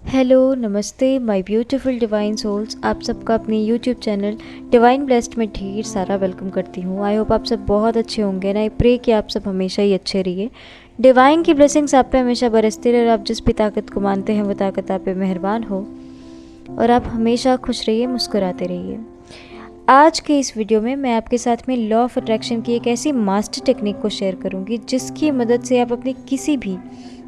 Hello, नमस्ते my beautiful divine souls. आप सबका अपने यूट्यूब चैनल डिवाइन ब्लेस्ड में ढेर सारा वेलकम करती हूँ। आई होप आप सब बहुत अच्छे होंगे ना। आई प्रे कि आप सब हमेशा ही अच्छे रहिए। डिवाइन की ब्लेसिंग्स आप पे हमेशा बरसती रहे और आप जिस भी ताकत को मानते हैं वो ताकत आप पे मेहरबान हो और आप हमेशा खुश रहिए, मुस्कुराते रहिए। आज के इस वीडियो में मैं आपके साथ में लॉ ऑफ अट्रैक्शन की एक ऐसी मास्टर टेक्निक को शेयर करूंगी जिसकी मदद से आप अपनी किसी भी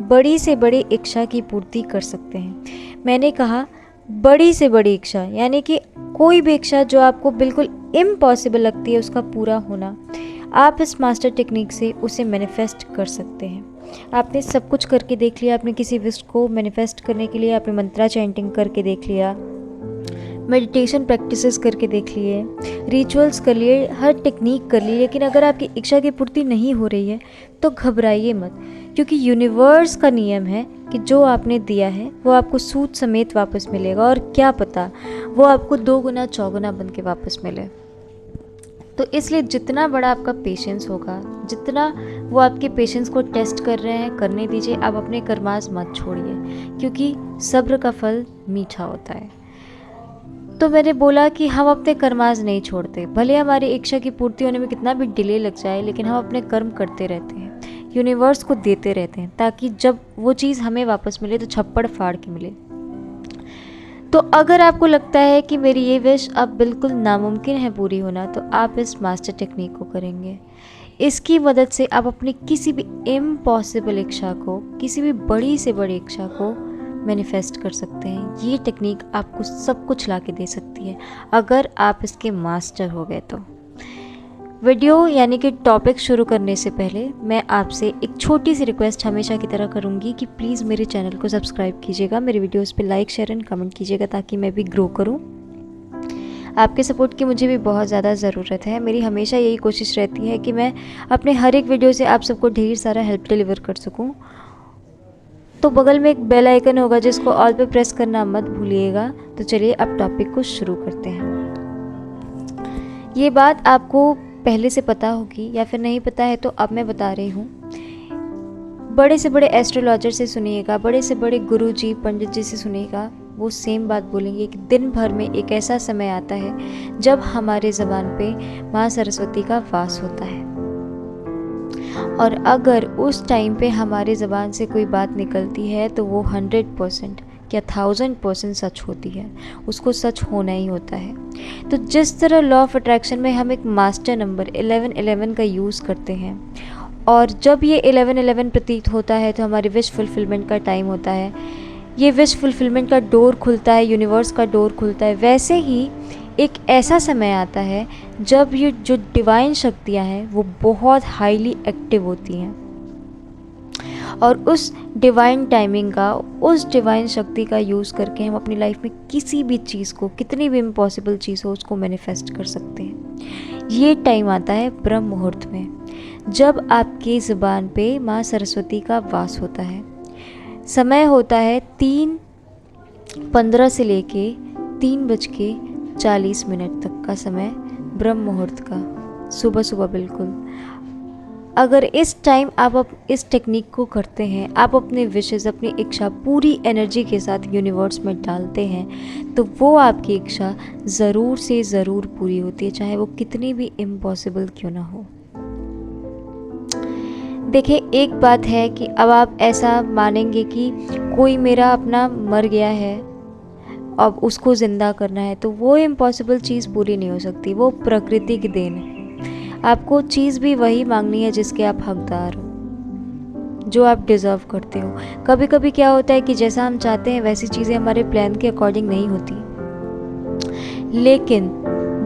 बड़ी से बड़ी इच्छा की पूर्ति कर सकते हैं। मैंने कहा बड़ी से बड़ी इच्छा, यानी कि कोई भी इच्छा जो आपको बिल्कुल इम्पॉसिबल लगती है उसका पूरा होना, आप इस मास्टर टेक्निक से उसे मैनिफेस्ट कर सकते हैं। आपने सब कुछ करके देख लिया, आपने किसी विश को मैनिफेस्ट करने के लिए आपने मंत्रा चैंटिंग करके देख लिया, मेडिटेशन प्रैक्टिसेस करके देख लिए, रिचुअल्स कर लिए, हर टेक्निक कर ली, लेकिन अगर आपकी इच्छा की पूर्ति नहीं हो रही है तो घबराइए मत, क्योंकि यूनिवर्स का नियम है कि जो आपने दिया है वो आपको सूद समेत वापस मिलेगा और क्या पता वो आपको 2 गुना 4 गुना बन के वापस मिले। तो इसलिए जितना बड़ा आपका पेशेंस होगा, जितना वो आपके पेशेंस को टेस्ट कर रहे हैं करने दीजिए। आप अपने कर्मास मत छोड़िए, क्योंकि सब्र का फल मीठा होता है। तो मैंने बोला कि हम अपने कर्माज नहीं छोड़ते, भले हमारी इच्छा की पूर्ति होने में कितना भी डिले लग जाए, लेकिन हम अपने कर्म करते रहते हैं, यूनिवर्स को देते रहते हैं, ताकि जब वो चीज़ हमें वापस मिले तो छप्पड़ फाड़ के मिले। तो अगर आपको लगता है कि मेरी ये विश अब बिल्कुल नामुमकिन है पूरी होना, तो आप इस मास्टर टेक्निक को करेंगे। इसकी मदद से आप अपनी किसी भी इम्पॉसिबल इच्छा को, किसी भी बड़ी से बड़ी इच्छा को मैनिफेस्ट कर सकते हैं। ये टेक्निक आपको सब कुछ ला के दे सकती है अगर आप इसके मास्टर हो गए तो। वीडियो यानी कि टॉपिक शुरू करने से पहले मैं आपसे एक छोटी सी रिक्वेस्ट हमेशा की तरह करूँगी कि प्लीज़ मेरे चैनल को सब्सक्राइब कीजिएगा, मेरे वीडियोस पे लाइक शेयर एंड कमेंट कीजिएगा, ताकि मैं भी ग्रो करूँ। आपके सपोर्ट की मुझे भी बहुत ज़्यादा ज़रूरत है। मेरी हमेशा यही कोशिश रहती है कि मैं अपने हर एक वीडियो से आप सबको ढेर सारा हेल्प डिलीवर कर सकूँ। तो बगल में एक बेल आइकन होगा जिसको ऑल पे प्रेस करना मत भूलिएगा। तो चलिए अब टॉपिक को शुरू करते हैं। ये बात आपको पहले से पता होगी या फिर नहीं पता है तो अब मैं बता रही हूँ। बड़े से बड़े एस्ट्रोलॉजर से सुनिएगा, बड़े से बड़े गुरु जी पंडित जी से सुनिएगा, वो सेम बात बोलेंगे कि दिन भर में एक ऐसा समय आता है जब हमारे ज़बान पे माँ सरस्वती का वास होता है, और अगर उस टाइम पे हमारे ज़बान से कोई बात निकलती है तो वो 100% या 1000% सच होती है, उसको सच होना ही होता है। तो जिस तरह लॉ ऑफ अट्रैक्शन में हम एक मास्टर नंबर 1111 का यूज़ करते हैं, और जब ये 1111 प्रतीत होता है तो हमारी विश फुलफिलमेंट का टाइम होता है, ये विश फुलफिलमेंट का डोर खुलता है, यूनिवर्स का डोर खुलता है, वैसे ही एक ऐसा समय आता है जब ये जो डिवाइन शक्तियाँ हैं वो बहुत हाईली एक्टिव होती हैं, और उस डिवाइन टाइमिंग का, उस डिवाइन शक्ति का यूज़ करके हम अपनी लाइफ में किसी भी चीज़ को, कितनी भी इम्पॉसिबल चीज़ हो, उसको मैनिफेस्ट कर सकते हैं। ये टाइम आता है ब्रह्म मुहूर्त में, जब आपकी ज़ुबान पे माँ सरस्वती का वास होता है। समय होता है 3:15 से लेके 3:40 तक का समय, ब्रह्म मुहूर्त का, सुबह सुबह बिल्कुल। अगर इस टाइम आप इस टेक्निक को करते हैं, आप अपने विशेज़, अपनी इच्छा पूरी एनर्जी के साथ यूनिवर्स में डालते हैं, तो वो आपकी इच्छा ज़रूर से ज़रूर पूरी होती है, चाहे वो कितनी भी इम्पॉसिबल क्यों ना हो। देखिए, एक बात है कि अब आप ऐसा मानेंगे कि कोई मेरा अपना मर गया है, अब उसको ज़िंदा करना है, तो वो इम्पॉसिबल चीज़ पूरी नहीं हो सकती, वो प्रकृति की देन है। आपको चीज़ भी वही मांगनी है जिसके आप हकदार हो, जो आप डिज़र्व करते हो। कभी कभी क्या होता है कि जैसा हम चाहते हैं वैसी चीज़ें हमारे प्लान के अकॉर्डिंग नहीं होती, लेकिन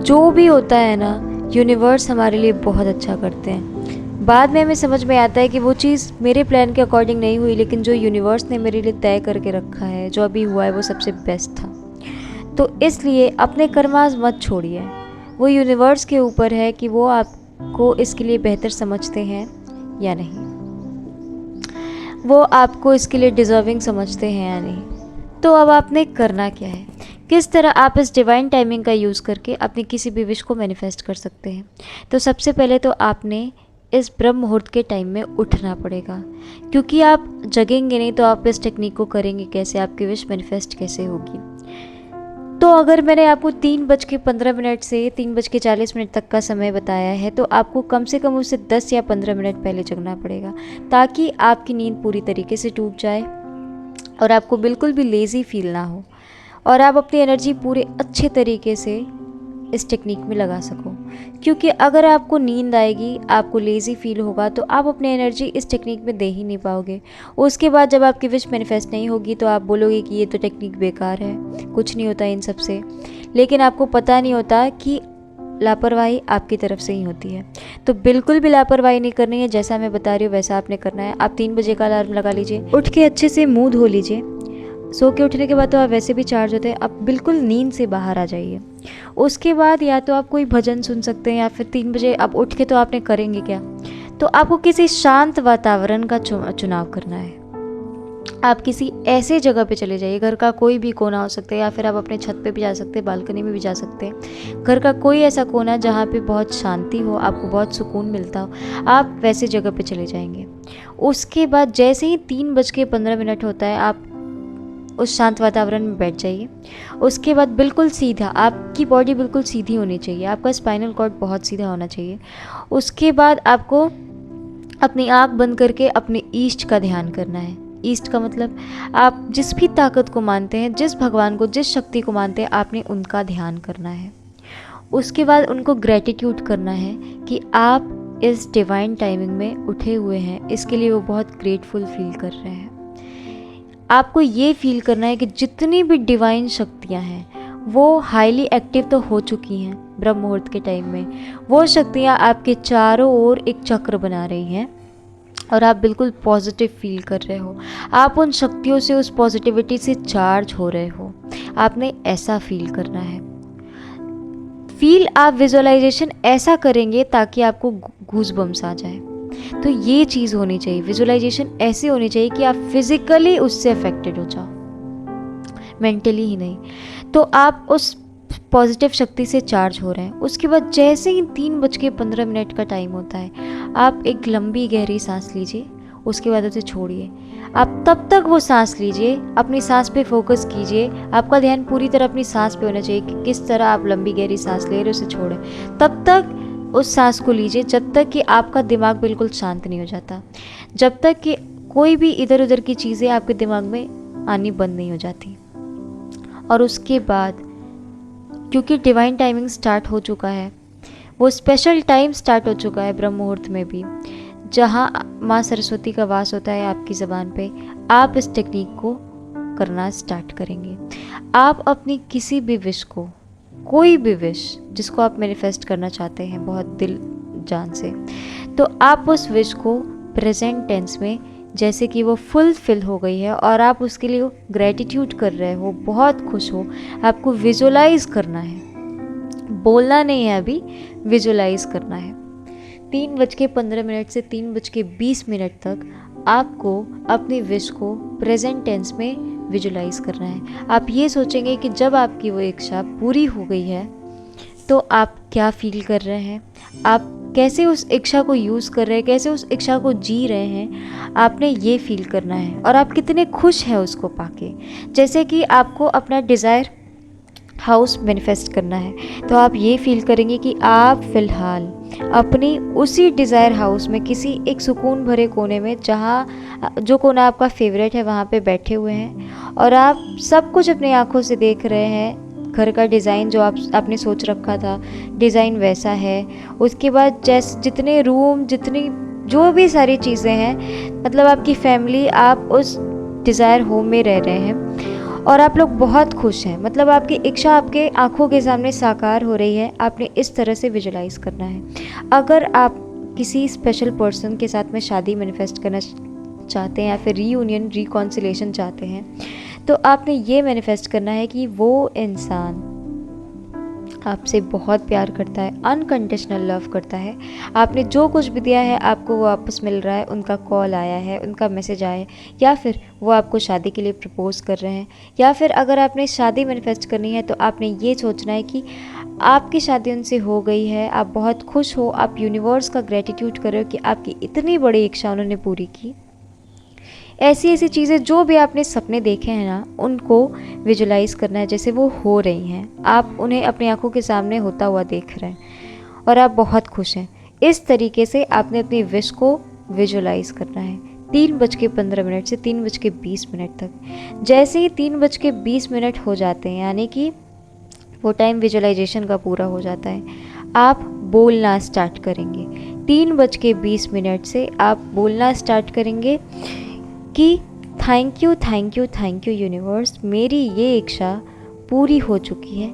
जो भी होता है ना, यूनिवर्स हमारे लिए बहुत अच्छा करते हैं। बाद में हमें समझ में आता है कि वो चीज़ मेरे प्लान के अकॉर्डिंग नहीं हुई, लेकिन जो यूनिवर्स ने मेरे लिए तय करके रखा है, जो अभी हुआ है, वो सबसे बेस्ट था। तो इसलिए अपने कर्मास मत छोड़िए, वो यूनिवर्स के ऊपर है कि वो आपको इसके लिए बेहतर समझते हैं या नहीं, वो आपको इसके लिए डिज़र्विंग समझते हैं या नहीं। तो अब आपने करना क्या है, किस तरह आप इस डिवाइन टाइमिंग का यूज़ करके अपनी किसी भी विश को मैनिफेस्ट कर सकते हैं। तो सबसे पहले तो आपने इस ब्रह्म मुहूर्त के टाइम में उठना पड़ेगा, क्योंकि आप जगेंगे नहीं तो आप इस टेक्निक को करेंगे कैसे, आपकी विश मैनिफेस्ट कैसे होगी। तो अगर मैंने आपको 3:15 से 3:40 तक का समय बताया है, तो आपको कम से कम उससे 10 या 15 मिनट पहले जगना पड़ेगा, ताकि आपकी नींद पूरी तरीके से टूट जाए और आपको बिल्कुल भी लेज़ी फील ना हो, और आप अपनी एनर्जी पूरे अच्छे तरीके से इस टेक्निक में लगा सको। क्योंकि अगर आपको नींद आएगी, आपको लेज़ी फील होगा, तो आप अपनी एनर्जी इस टेक्निक में दे ही नहीं पाओगे। उसके बाद जब आपकी विश मैनिफेस्ट नहीं होगी तो आप बोलोगे कि ये तो टेक्निक बेकार है, कुछ नहीं होता इन सब से। लेकिन आपको पता नहीं होता कि लापरवाही आपकी तरफ से ही होती है। तो बिल्कुल भी लापरवाही नहीं करनी है, जैसा मैं बता रही हूँ वैसा आपने करना है। आप 3 बजे का अलार्म लगा लीजिए, उठ के अच्छे से मुँह धो लीजिए। सो के उठने के बाद तो आप वैसे भी चार्ज होते हैं, आप बिल्कुल नींद से बाहर आ जाइए। उसके बाद या तो आप कोई भजन सुन सकते हैं, या फिर 3 बजे आप उठ के तो आपने करेंगे क्या, तो आपको किसी शांत वातावरण का चुनाव करना है। आप किसी ऐसे जगह पे चले जाइए, घर का कोई भी कोना हो सकता है, या फिर आप अपने छत पे भी जा सकते हैं, बालकनी में भी जा सकते हैं। घर का कोई ऐसा कोना जहाँ पे बहुत शांति हो, आपको बहुत सुकून मिलता हो, आप वैसे जगह पे चले जाएंगे। उसके बाद जैसे ही 3:15 होता है, आप उस शांत वातावरण में बैठ जाइए। उसके बाद बिल्कुल सीधा, आपकी बॉडी बिल्कुल सीधी होनी चाहिए, आपका स्पाइनल कॉर्ड बहुत सीधा होना चाहिए। उसके बाद आपको अपनी आँख बंद करके अपने ईष्ट का ध्यान करना है। ईष्ट का मतलब आप जिस भी ताकत को मानते हैं, जिस भगवान को, जिस शक्ति को मानते हैं, आपने उनका ध्यान करना है। उसके बाद उनको ग्रेटिट्यूड करना है कि आप इस डिवाइन टाइमिंग में उठे हुए हैं, इसके लिए वो बहुत ग्रेटफुल फील कर रहे हैं। आपको ये फील करना है कि जितनी भी डिवाइन शक्तियाँ हैं वो हाईली एक्टिव तो हो चुकी हैं ब्रह्म मुहूर्त के टाइम में। वो शक्तियाँ आपके चारों ओर एक चक्र बना रही हैं और आप बिल्कुल पॉजिटिव फील कर रहे हो। आप उन शक्तियों से, उस पॉजिटिविटी से चार्ज हो रहे हो। आपने ऐसा फील करना है। आप विजुअलाइजेशन ऐसा करेंगे ताकि आपको गूज़बम्स आ जाए। तो ये चीज़ होनी चाहिए, विजुअलाइजेशन ऐसी होनी चाहिए कि आप फिजिकली उससे अफेक्टेड हो जाओ, मेंटली ही नहीं। तो आप उस पॉजिटिव शक्ति से चार्ज हो रहे हैं। उसके बाद जैसे ही 3:15 का टाइम होता है, आप एक लंबी गहरी सांस लीजिए। उसके बाद उसे छोड़िए। आप तब तक वो सांस लीजिए, अपनी सांस पे फोकस कीजिए। आपका ध्यान पूरी तरह अपनी सांस पे होना चाहिए कि किस तरह आप लंबी गहरी सांस ले रहे हो, उसे छोड़ें। तब तक उस सांस को लीजिए जब तक कि आपका दिमाग बिल्कुल शांत नहीं हो जाता, जब तक कि कोई भी इधर उधर की चीज़ें आपके दिमाग में आनी बंद नहीं हो जाती। और उसके बाद क्योंकि डिवाइन टाइमिंग स्टार्ट हो चुका है, वो स्पेशल टाइम स्टार्ट हो चुका है ब्रह्म मुहूर्त में भी, जहाँ माँ सरस्वती का वास होता है आपकी ज़बान पे, आप इस टेक्निक को करना स्टार्ट करेंगे। आप अपनी किसी भी विश को, कोई भी विश जिसको आप मैनिफेस्ट करना चाहते हैं बहुत दिल जान से, तो आप उस विश को प्रेजेंट टेंस में, जैसे कि वो फुलफिल हो गई है और आप उसके लिए ग्रेटिट्यूड कर रहे हो, बहुत खुश हो, आपको विजुअलाइज करना है, बोलना नहीं है अभी, विजुअलाइज करना है। 3:15 से 3:20 तक आपको अपनी विश को प्रेजेंट टेंस में विजुलाइज करना है। आप ये सोचेंगे कि जब आपकी वो इच्छा पूरी हो गई है तो आप क्या फील कर रहे हैं, आप कैसे उस इच्छा को यूज़ कर रहे हैं, कैसे उस इच्छा को जी रहे हैं, आपने ये फील करना है। और आप कितने खुश हैं उसको पाके। जैसे कि आपको अपना डिज़ायर हाउस मैनिफेस्ट करना है, तो आप ये फील करेंगे कि आप फ़िलहाल अपनी उसी डिज़ायर हाउस में किसी एक सुकून भरे कोने में, जहाँ जो कोना आपका फेवरेट है वहाँ पे बैठे हुए हैं और आप सब कुछ अपनी आँखों से देख रहे हैं। घर का डिज़ाइन जो आपने सोच रखा था, डिज़ाइन वैसा है। उसके बाद जितने रूम, जितनी जो भी सारी चीज़ें हैं, मतलब आपकी फैमिली, आप उस डिज़ायर होम में रह रहे हैं और आप लोग बहुत खुश हैं। मतलब आपकी इच्छा आपके आंखों के सामने साकार हो रही है। आपने इस तरह से विजुलाइज करना है। अगर आप किसी स्पेशल पर्सन के साथ में शादी मैनिफेस्ट करना चाहते हैं या फिर रीयूनियन, रिकॉन्सिलेशन चाहते हैं, तो आपने ये मैनिफेस्ट करना है कि वो इंसान आपसे बहुत प्यार करता है, अनकंडीशनल लव करता है। आपने जो कुछ भी दिया है आपको वो वापस मिल रहा है। उनका कॉल आया है, उनका मैसेज आया है, या फिर वो आपको शादी के लिए प्रपोज़ कर रहे हैं, या फिर अगर आपने शादी मैनिफेस्ट करनी है तो आपने ये सोचना है कि आपकी शादी उनसे हो गई है, आप बहुत खुश हो, आप यूनिवर्स का ग्रेटिट्यूड कर रहे हो कि आपकी इतनी बड़ी इच्छा उन्होंने पूरी की। ऐसी ऐसी चीज़ें जो भी आपने सपने देखे हैं ना, उनको विजुलाइज़ करना है जैसे वो हो रही हैं। आप उन्हें अपनी आंखों के सामने होता हुआ देख रहे हैं और आप बहुत खुश हैं। इस तरीके से आपने अपनी विश को विजुलाइज़ करना है 3:15 से 3:20 तक। जैसे ही 3:20 हो जाते हैं, यानी कि वो टाइम विजुलाइजेशन का पूरा हो जाता है, आप बोलना स्टार्ट करेंगे। 3:20 से आप बोलना स्टार्ट करेंगे कि thank you thank you thank you universe, मेरी ये इच्छा पूरी हो चुकी है।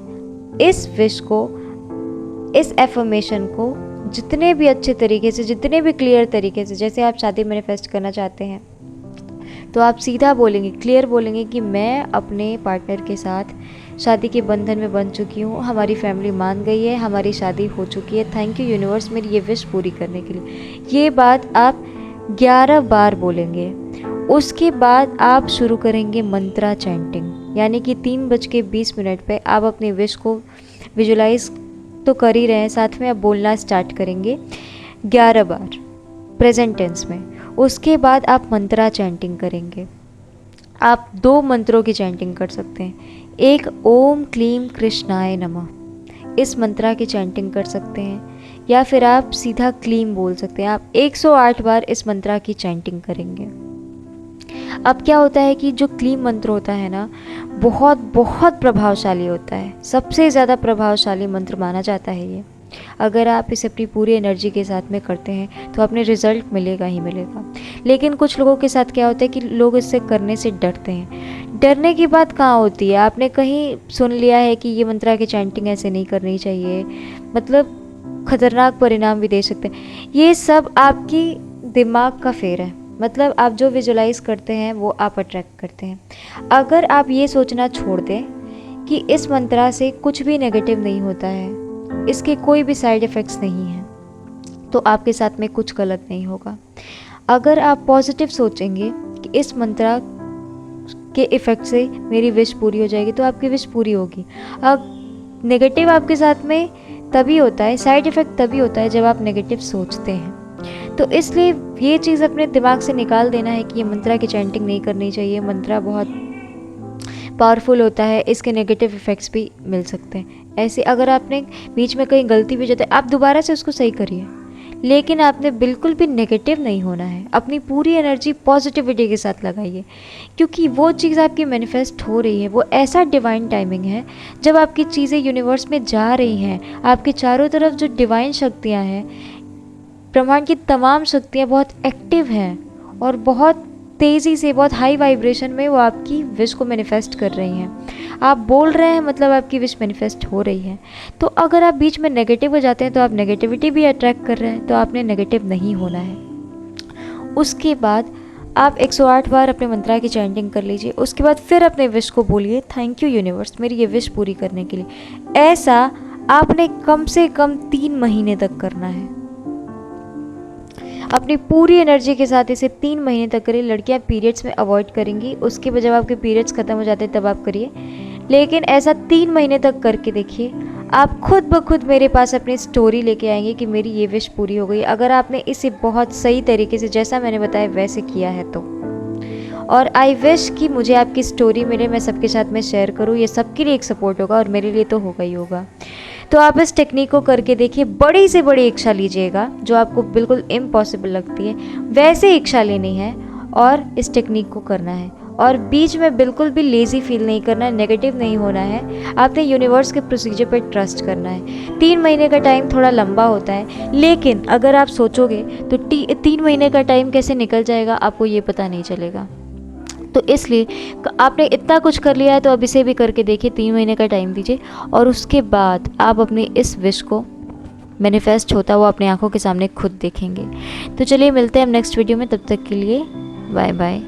इस विश को, इस एफर्मेशन को जितने भी अच्छे तरीके से, जितने भी क्लियर तरीके से, जैसे आप शादी मैनिफेस्ट करना चाहते हैं तो आप सीधा बोलेंगे, क्लियर बोलेंगे कि मैं अपने पार्टनर के साथ शादी के बंधन में बन चुकी हूँ, हमारी फैमिली मान गई है, हमारी शादी हो चुकी है, थैंक यू यूनिवर्स मेरी ये विश पूरी करने के लिए। ये बात आप 11 बार बोलेंगे। उसके बाद आप शुरू करेंगे मंत्रा चैंटिंग, यानी कि 3:20 पे आप अपनी विश को विजुलाइज तो कर ही रहे हैं, साथ में आप बोलना स्टार्ट करेंगे 11 बार प्रेजेंट टेंस में। उसके बाद आप मंत्रा चैंटिंग करेंगे। आप 2 मंत्रों की चैंटिंग कर सकते हैं। एक ओम क्लीम कृष्णाय नमः, इस मंत्रा की चैंटिंग कर सकते हैं, या फिर आप सीधा क्लीम बोल सकते हैं। आप 108 बार इस मंत्रा की चैंटिंग करेंगे। अब क्या होता है कि जो क्लीम मंत्र होता है ना, बहुत बहुत प्रभावशाली होता है, सबसे ज़्यादा प्रभावशाली मंत्र माना जाता है ये। अगर आप इसे अपनी पूरी एनर्जी के साथ में करते हैं तो आपने रिजल्ट मिलेगा ही मिलेगा। लेकिन कुछ लोगों के साथ क्या होता है कि लोग इससे करने से डरते हैं। डरने की बात कहाँ होती है? आपने कहीं सुन लिया है कि ये मंत्रा की चैंटिंग ऐसे नहीं करनी चाहिए, मतलब खतरनाक परिणाम भी दे सकते हैं। ये सब आपकी दिमाग का फेर है। मतलब आप जो विजुलाइज करते हैं वो आप अट्रैक्ट करते हैं। अगर आप ये सोचना छोड़ दें कि इस मंत्रा से कुछ भी नेगेटिव नहीं होता है, इसके कोई भी साइड इफ़ेक्ट्स नहीं हैं, तो आपके साथ में कुछ गलत नहीं होगा। अगर आप पॉजिटिव सोचेंगे कि इस मंत्रा के इफ़ेक्ट से मेरी विश पूरी हो जाएगी, तो आपकी विश पूरी होगी। अब नेगेटिव आपके साथ में तभी होता है, साइड इफ़ेक्ट तभी होता है जब आप नेगेटिव सोचते हैं। तो इसलिए ये चीज़ अपने दिमाग से निकाल देना है कि ये मंत्रा की चैंटिंग नहीं करनी चाहिए। मंत्रा बहुत पावरफुल होता है, इसके नेगेटिव इफ़ेक्ट्स भी मिल सकते हैं। ऐसे अगर आपने बीच में कहीं गलती भी जाती है, आप दोबारा से उसको सही करिए, लेकिन आपने बिल्कुल भी नेगेटिव नहीं होना है। अपनी पूरी एनर्जी पॉजिटिविटी के साथ लगाइए, क्योंकि वो चीज़ आपकी मैनिफेस्ट हो रही है। वो ऐसा डिवाइन टाइमिंग है जब आपकी चीज़ें यूनिवर्स में जा रही हैं। आपके चारों तरफ जो डिवाइन शक्तियाँ हैं, ब्रह्मांड की तमाम शक्तियाँ बहुत एक्टिव हैं और बहुत तेज़ी से, बहुत हाई वाइब्रेशन में वो आपकी विश को मैनिफेस्ट कर रही हैं। आप बोल रहे हैं मतलब आपकी विश मैनिफेस्ट हो रही है। तो अगर आप बीच में नेगेटिव हो जाते हैं तो आप नेगेटिविटी भी अट्रैक्ट कर रहे हैं, तो आपने नेगेटिव नहीं होना है। उसके बाद आप 108 बार अपने मंत्रा की चैंटिंग कर लीजिए। उसके बाद फिर अपने विश को बोलिए, थैंक यू यूनिवर्स मेरी ये विश पूरी करने के लिए। ऐसा आपने कम से कम 3 महीने तक करना है। अपनी पूरी एनर्जी के साथ इसे 3 महीने तक करिए। लड़कियां पीरियड्स में अवॉइड करेंगी, उसके बाद जब आपके पीरियड्स ख़त्म हो जाते हैं तब आप करिए, लेकिन ऐसा 3 महीने तक करके देखिए। आप खुद ब खुद मेरे पास अपनी स्टोरी लेके आएंगे कि मेरी ये विश पूरी हो गई, अगर आपने इसे बहुत सही तरीके से जैसा मैंने बताया वैसे किया है तो। और आई विश कि मुझे आपकी स्टोरी मिले, मैं सबके साथ में शेयर करूँ, ये सबके लिए एक सपोर्ट होगा और मेरे लिए तो होगा ही होगा। तो आप इस टेक्निक को करके देखिए। बड़ी से बड़ी इच्छा लीजिएगा जो आपको बिल्कुल इम्पॉसिबल लगती है, वैसे इच्छा लेनी है और इस टेक्निक को करना है। और बीच में बिल्कुल भी लेज़ी फील नहीं करना है, नेगेटिव नहीं होना है। आपने यूनिवर्स के प्रोसीजर पर ट्रस्ट करना है। 3 महीने का टाइम थोड़ा लंबा होता है, लेकिन अगर आप सोचोगे तो 3 महीने का टाइम कैसे निकल जाएगा आपको ये पता नहीं चलेगा। तो इसलिए आपने इतना कुछ कर लिया है तो अब इसे भी करके देखिए। 3 महीने का टाइम दीजिए और उसके बाद आप अपने इस विश को मैनिफेस्ट होता हुआ अपनी आंखों के सामने खुद देखेंगे। तो चलिए मिलते हैं हम नेक्स्ट वीडियो में, तब तक के लिए बाय बाय।